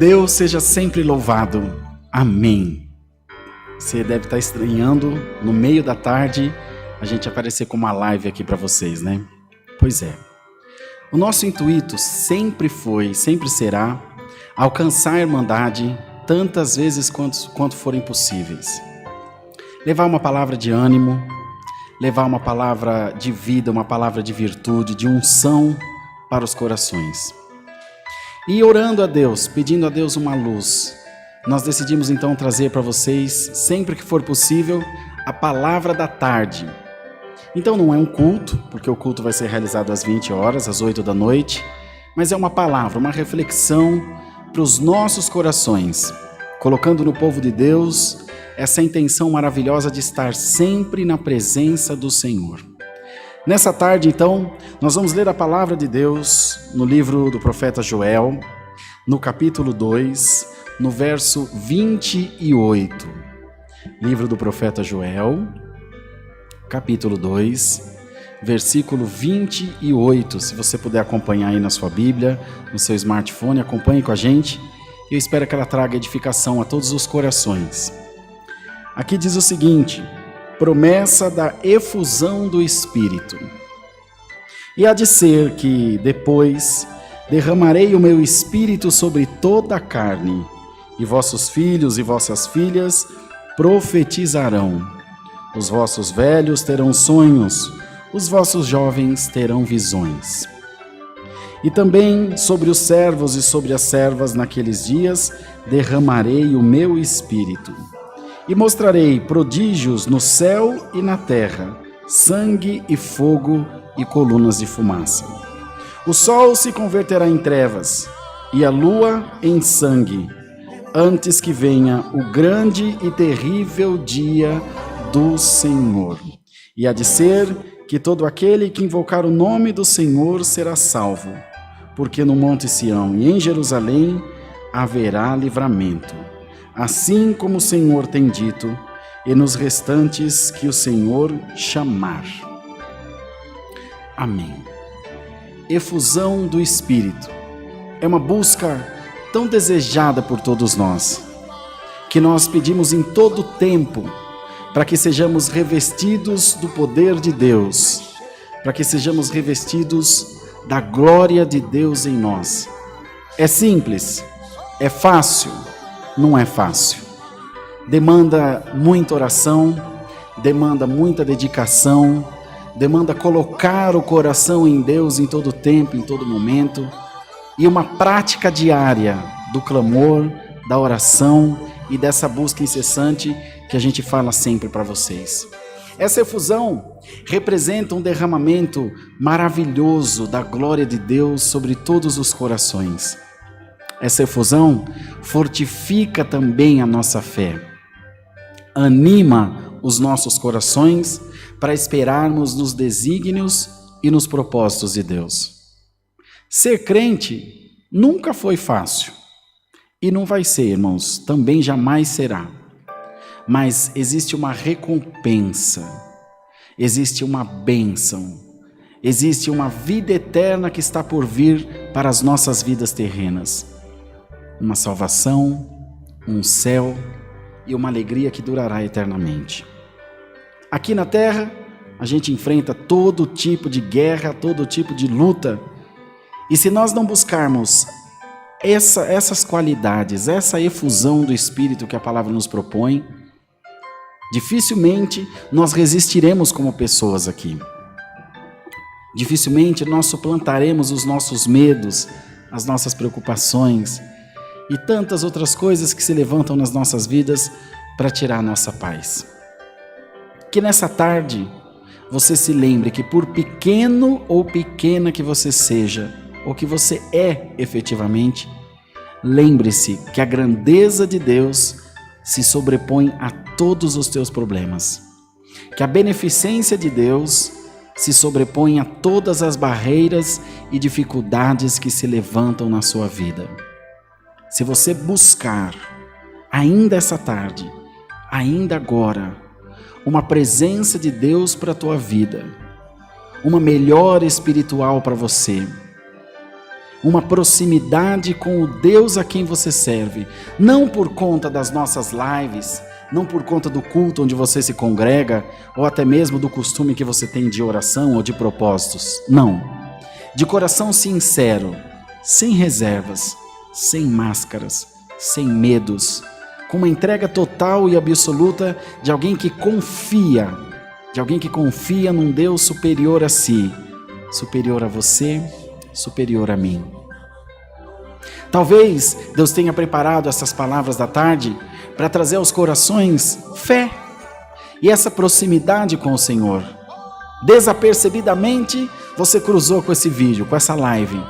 Deus seja sempre louvado. Amém. Você deve estar estranhando, no meio da tarde, a gente aparecer com uma live aqui para vocês, né? Pois é. O nosso intuito sempre foi, sempre será, alcançar a Irmandade tantas vezes quanto forem possíveis. Levar uma palavra de ânimo, levar uma palavra de vida, uma palavra de virtude, de unção para os corações. E orando a Deus, pedindo a Deus uma luz, nós decidimos então trazer para vocês, sempre que for possível, a palavra da tarde. Então não é um culto, porque o culto vai ser realizado às 20 horas, às 8 da noite, mas é uma palavra, uma reflexão para os nossos corações, colocando no povo de Deus essa intenção maravilhosa de estar sempre na presença do Senhor. Nessa tarde, então, nós vamos ler a palavra de Deus no livro do profeta Joel, no capítulo 2, no verso 28. Livro do profeta Joel, capítulo 2, versículo 28. Se você puder acompanhar aí na sua Bíblia, no seu smartphone, acompanhe com a gente. Eu espero que ela traga edificação a todos os corações. Aqui diz o seguinte: promessa da efusão do Espírito. E há de ser que depois derramarei o meu Espírito sobre toda a carne, e vossos filhos e vossas filhas profetizarão. Os vossos velhos terão sonhos, os vossos jovens terão visões. E também sobre os servos e sobre as servas naqueles dias derramarei o meu Espírito. E mostrarei prodígios no céu e na terra, sangue e fogo e colunas de fumaça. O sol se converterá em trevas e a lua em sangue, antes que venha o grande e terrível dia do Senhor. E há de ser que todo aquele que invocar o nome do Senhor será salvo, porque no Monte Sião e em Jerusalém haverá livramento, assim como o Senhor tem dito, e nos restantes que o Senhor chamar. Amém. Efusão do Espírito é uma busca tão desejada por todos nós, que nós pedimos em todo o tempo, para que sejamos revestidos do poder de Deus, para que sejamos revestidos da glória de Deus em nós. É simples? É fácil? Não é fácil. Demanda muita oração, demanda muita dedicação, demanda colocar o coração em Deus em todo tempo, em todo momento, e uma prática diária do clamor, da oração e dessa busca incessante que a gente fala sempre para vocês. Essa efusão representa um derramamento maravilhoso da glória de Deus sobre todos os corações. Essa efusão fortifica também a nossa fé, anima os nossos corações para esperarmos nos desígnios e nos propósitos de Deus. Ser crente nunca foi fácil e não vai ser, irmãos, também jamais será. Mas existe uma recompensa, existe uma bênção, existe uma vida eterna que está por vir para as nossas vidas terrenas. Uma salvação, um céu e uma alegria que durará eternamente. Aqui na terra, a gente enfrenta todo tipo de guerra, todo tipo de luta. E se nós não buscarmos essas qualidades, essa efusão do Espírito que a palavra nos propõe, dificilmente nós resistiremos como pessoas aqui. Dificilmente nós suplantaremos os nossos medos, as nossas preocupações e tantas outras coisas que se levantam nas nossas vidas para tirar a nossa paz. Que nessa tarde você se lembre que por pequeno ou pequena que você seja, ou que você é efetivamente, lembre-se que a grandeza de Deus se sobrepõe a todos os teus problemas, que a beneficência de Deus se sobrepõe a todas as barreiras e dificuldades que se levantam na sua vida. Se você buscar, ainda essa tarde, ainda agora, uma presença de Deus para a tua vida, uma melhora espiritual para você, uma proximidade com o Deus a quem você serve, não por conta das nossas lives, não por conta do culto onde você se congrega, ou até mesmo do costume que você tem de oração ou de propósitos. Não. De coração sincero, sem reservas, sem máscaras, sem medos, com uma entrega total e absoluta de alguém que confia num Deus superior a si, superior a você, superior a mim. Talvez Deus tenha preparado essas palavras da tarde para trazer aos corações fé e essa proximidade com o Senhor. Desapercebidamente você cruzou com esse vídeo, com essa live,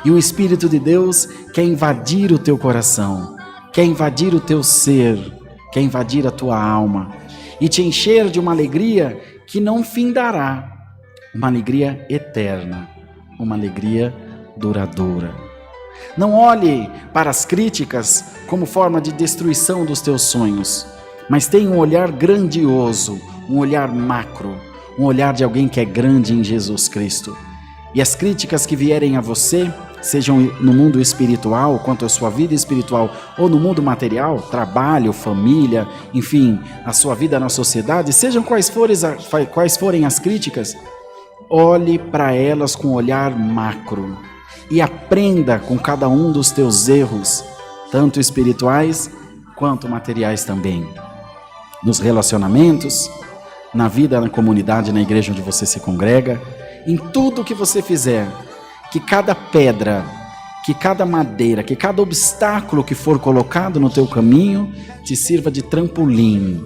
e o Espírito de Deus quer invadir o teu coração, quer invadir o teu ser, quer invadir a tua alma e te encher de uma alegria que não findará, uma alegria eterna, uma alegria duradoura. Não olhe para as críticas como forma de destruição dos teus sonhos, mas tenha um olhar grandioso, um olhar macro, um olhar de alguém que é grande em Jesus Cristo. E as críticas que vierem a você, sejam no mundo espiritual, quanto à sua vida espiritual, ou no mundo material, trabalho, família, enfim, a sua vida na sociedade, sejam quais forem as críticas, olhe para elas com um olhar macro e aprenda com cada um dos teus erros, tanto espirituais quanto materiais também. Nos relacionamentos, na vida, na comunidade, na igreja onde você se congrega, em tudo que você fizer, que cada pedra, que cada madeira, que cada obstáculo que for colocado no teu caminho, te sirva de trampolim,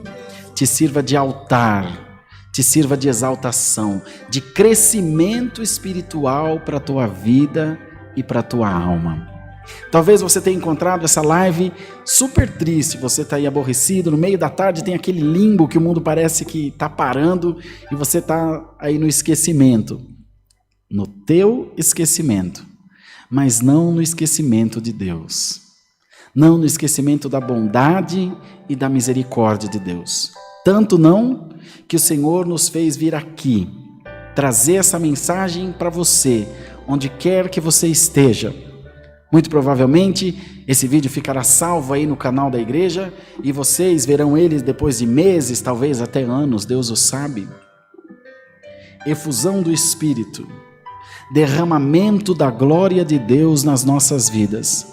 te sirva de altar, te sirva de exaltação, de crescimento espiritual para a tua vida e para a tua alma. Talvez você tenha encontrado essa live super triste, você está aí aborrecido, no meio da tarde tem aquele limbo que o mundo parece que está parando e você está aí no esquecimento. No teu esquecimento, mas não no esquecimento de Deus. Não no esquecimento da bondade e da misericórdia de Deus. Tanto não que o Senhor nos fez vir aqui, trazer essa mensagem para você, onde quer que você esteja. Muito provavelmente esse vídeo ficará salvo aí no canal da igreja e vocês verão ele depois de meses, talvez até anos, Deus o sabe. Efusão do Espírito, derramamento da glória de Deus nas nossas vidas.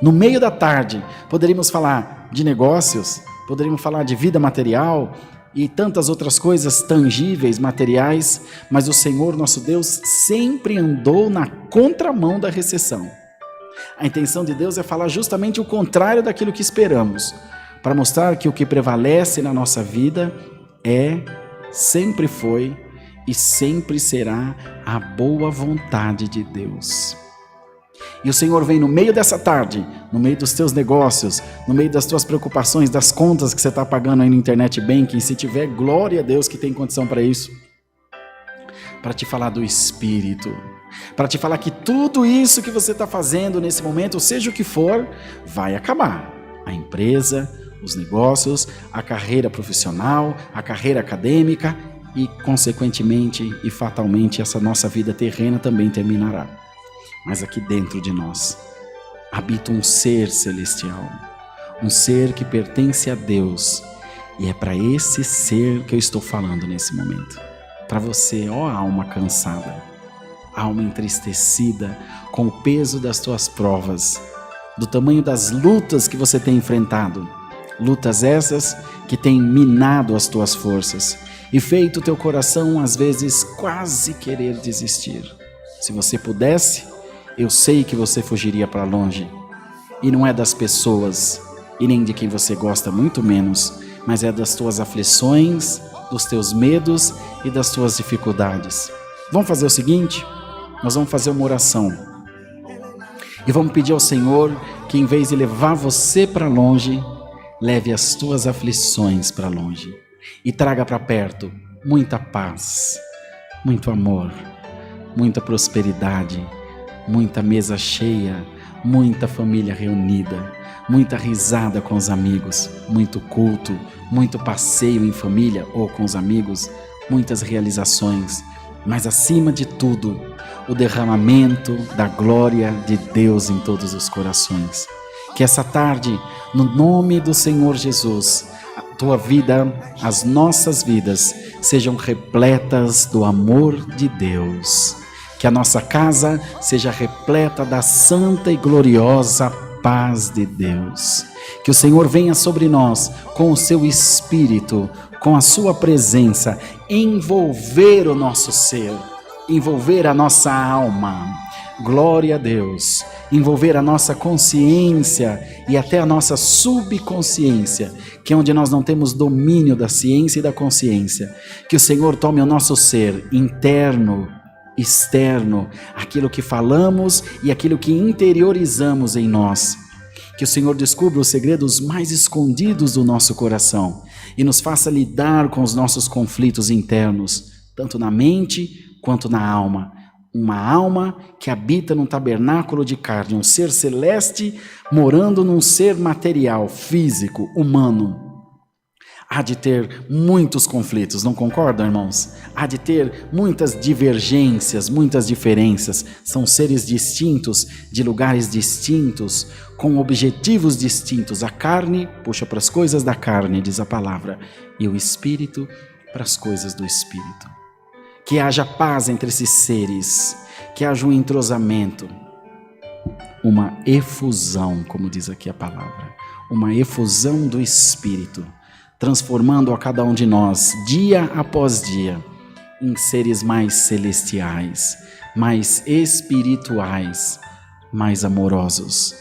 No meio da tarde, poderíamos falar de negócios, poderíamos falar de vida material e tantas outras coisas tangíveis, materiais, mas o Senhor nosso Deus sempre andou na contramão da recessão. A intenção de Deus é falar justamente o contrário daquilo que esperamos, para mostrar que o que prevalece na nossa vida sempre foi e sempre será a boa vontade de Deus. E o Senhor vem no meio dessa tarde, no meio dos teus negócios, no meio das tuas preocupações, das contas que você está pagando aí no internet banking, se tiver, glória a Deus que tem condição para isso, para te falar do Espírito, para te falar que tudo isso que você está fazendo nesse momento, seja o que for, vai acabar. A empresa, os negócios, a carreira profissional, a carreira acadêmica e, consequentemente e fatalmente, essa nossa vida terrena também terminará. Mas aqui dentro de nós habita um ser celestial, um ser que pertence a Deus, e é para esse ser que eu estou falando nesse momento. Para você, ó alma cansada, alma entristecida com o peso das tuas provas, do tamanho das lutas que você tem enfrentado, lutas essas que têm minado as tuas forças e feito o teu coração às vezes quase querer desistir. Se você pudesse, eu sei que você fugiria para longe, e não é das pessoas e nem de quem você gosta, muito menos, mas é das tuas aflições, dos teus medos e das tuas dificuldades. Vamos fazer o seguinte, nós vamos fazer uma oração e vamos pedir ao Senhor que, em vez de levar você para longe, leve as tuas aflições para longe e traga para perto muita paz, muito amor, muita prosperidade, muita mesa cheia, muita família reunida, muita risada com os amigos, muito culto, muito passeio em família ou com os amigos, muitas realizações, mas acima de tudo, o derramamento da glória de Deus em todos os corações. Que essa tarde, no nome do Senhor Jesus, a tua vida, as nossas vidas, sejam repletas do amor de Deus. Que a nossa casa seja repleta da santa e gloriosa paz de Deus. Que o Senhor venha sobre nós com o seu Espírito, com a sua presença, envolver o nosso ser, envolver a nossa alma. Glória a Deus. Envolver a nossa consciência e até a nossa subconsciência, que é onde nós não temos domínio da ciência e da consciência. Que o Senhor tome o nosso ser interno, externo, aquilo que falamos e aquilo que interiorizamos em nós. Que o Senhor descubra os segredos mais escondidos do nosso coração e nos faça lidar com os nossos conflitos internos, tanto na mente quanto na alma. Uma alma que habita num tabernáculo de carne, um ser celeste morando num ser material, físico, humano. Há de ter muitos conflitos, não concordam, irmãos? Há de ter muitas divergências, muitas diferenças. São seres distintos, de lugares distintos, com objetivos distintos. A carne puxa para as coisas da carne, diz a palavra, e o espírito para as coisas do espírito. Que haja paz entre esses seres, que haja um entrosamento, uma efusão, como diz aqui a palavra, uma efusão do espírito, transformando a cada um de nós, dia após dia, em seres mais celestiais, mais espirituais, mais amorosos,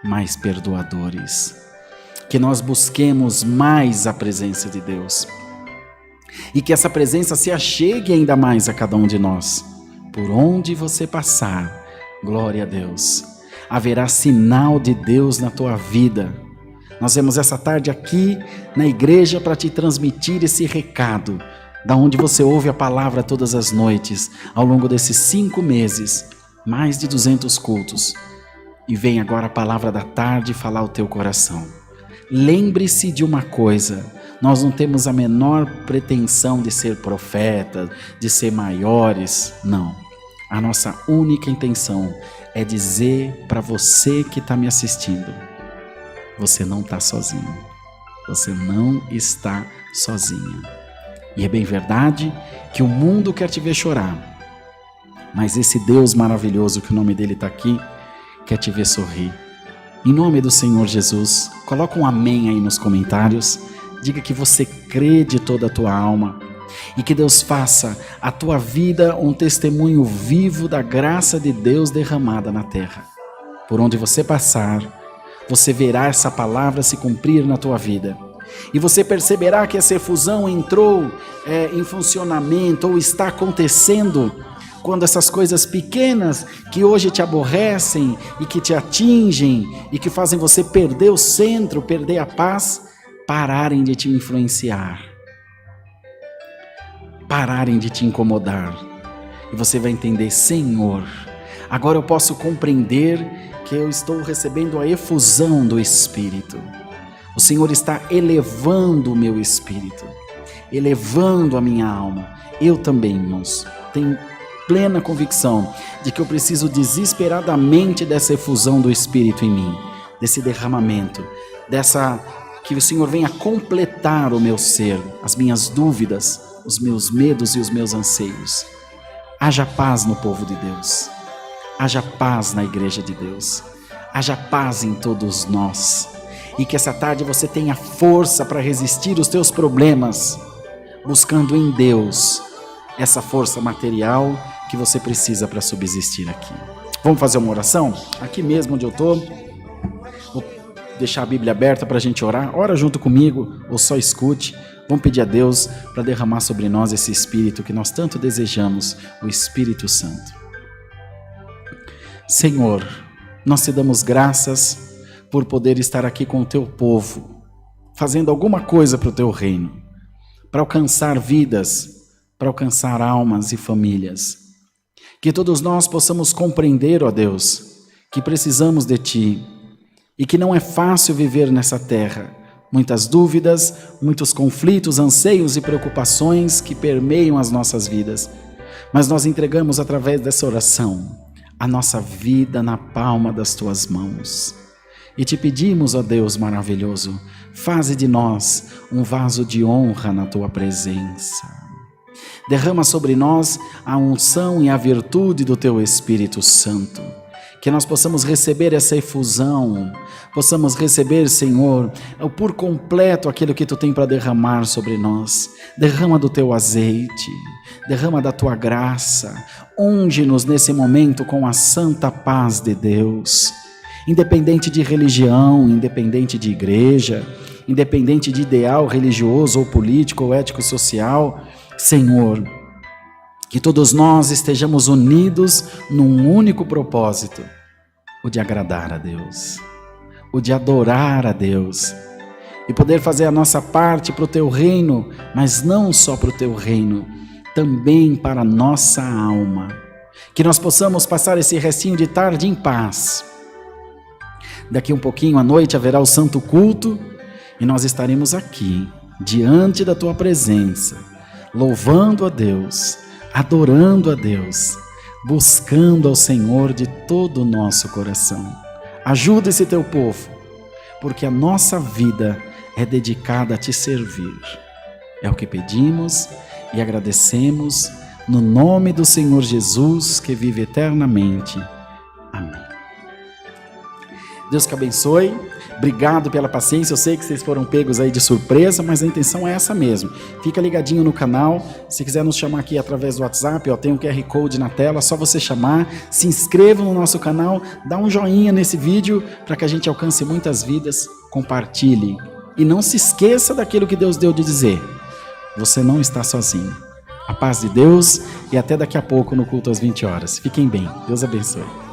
mais perdoadores. Que nós busquemos mais a presença de Deus e que essa presença se achegue ainda mais a cada um de nós. Por onde você passar, glória a Deus, haverá sinal de Deus na tua vida. Nós vemos essa tarde aqui na igreja para te transmitir esse recado, da onde você ouve a palavra todas as noites, ao longo desses 5 meses, mais de 200 cultos. E vem agora a palavra da tarde falar ao teu coração. Lembre-se de uma coisa, nós não temos a menor pretensão de ser profeta, de ser maiores, não. A nossa única intenção é dizer para você que está me assistindo, você não está sozinho, você não está sozinha. E é bem verdade que o mundo quer te ver chorar, mas esse Deus maravilhoso, que o nome dele está aqui, quer te ver sorrir. Em nome do Senhor Jesus, coloca um amém aí nos comentários, diga que você crê de toda a tua alma e que Deus faça a tua vida um testemunho vivo da graça de Deus derramada na terra. Por onde você passar, você verá essa palavra se cumprir na tua vida. E você perceberá que essa efusão entrou em funcionamento ou está acontecendo quando essas coisas pequenas que hoje te aborrecem e que te atingem e que fazem você perder o centro, perder a paz, pararem de te influenciar, pararem de te incomodar. E você vai entender, Senhor, agora eu posso compreender que eu estou recebendo a efusão do Espírito. O Senhor está elevando o meu espírito, elevando a minha alma. Eu também, irmãos, tenho plena convicção de que eu preciso desesperadamente dessa efusão do Espírito em mim, desse derramamento, que o Senhor venha completar o meu ser, as minhas dúvidas, os meus medos e os meus anseios. Haja paz no povo de Deus, haja paz na igreja de Deus, haja paz em todos nós, e que essa tarde você tenha força para resistir os teus problemas, buscando em Deus essa força material que você precisa para subsistir aqui. Vamos fazer uma oração? Aqui mesmo onde eu estou, vou deixar a Bíblia aberta para a gente orar. Ora junto comigo ou só escute. Vamos pedir a Deus para derramar sobre nós esse Espírito que nós tanto desejamos, o Espírito Santo. Senhor, nós te damos graças por poder estar aqui com o teu povo, fazendo alguma coisa para o teu reino, para alcançar vidas, para alcançar almas e famílias. Que todos nós possamos compreender, ó Deus, que precisamos de Ti e que não é fácil viver nessa terra. Muitas dúvidas, muitos conflitos, anseios e preocupações que permeiam as nossas vidas. Mas nós entregamos através dessa oração a nossa vida na palma das tuas mãos. E te pedimos, ó Deus maravilhoso, faze de nós um vaso de honra na tua presença. Derrama sobre nós a unção e a virtude do teu Espírito Santo. Que nós possamos receber essa efusão, possamos receber, Senhor, por completo aquilo que Tu tem para derramar sobre nós. Derrama do Teu azeite, derrama da Tua graça, unge-nos nesse momento com a santa paz de Deus. Independente de religião, independente de igreja, independente de ideal religioso ou político ou ético-social, Senhor, que todos nós estejamos unidos num único propósito, o de agradar a Deus, o de adorar a Deus e poder fazer a nossa parte para o Teu reino, mas não só para o Teu reino, também para a nossa alma. Que nós possamos passar esse restinho de tarde em paz. Daqui um pouquinho à noite haverá o santo culto e nós estaremos aqui, diante da Tua presença, louvando a Deus, adorando a Deus, buscando ao Senhor de todo o nosso coração. Ajuda esse Teu povo, porque a nossa vida é dedicada a Te servir. É o que pedimos e agradecemos no nome do Senhor Jesus, que vive eternamente. Amém. Deus que abençoe. Obrigado pela paciência, eu sei que vocês foram pegos aí de surpresa, mas a intenção é essa mesmo. Fica ligadinho no canal, se quiser nos chamar aqui através do WhatsApp, ó, tem um QR Code na tela, só você chamar, se inscreva no nosso canal, dá um joinha nesse vídeo para que a gente alcance muitas vidas, compartilhe. E não se esqueça daquilo que Deus deu de dizer, você não está sozinho. A paz de Deus e até daqui a pouco no culto às 20 horas. Fiquem bem, Deus abençoe.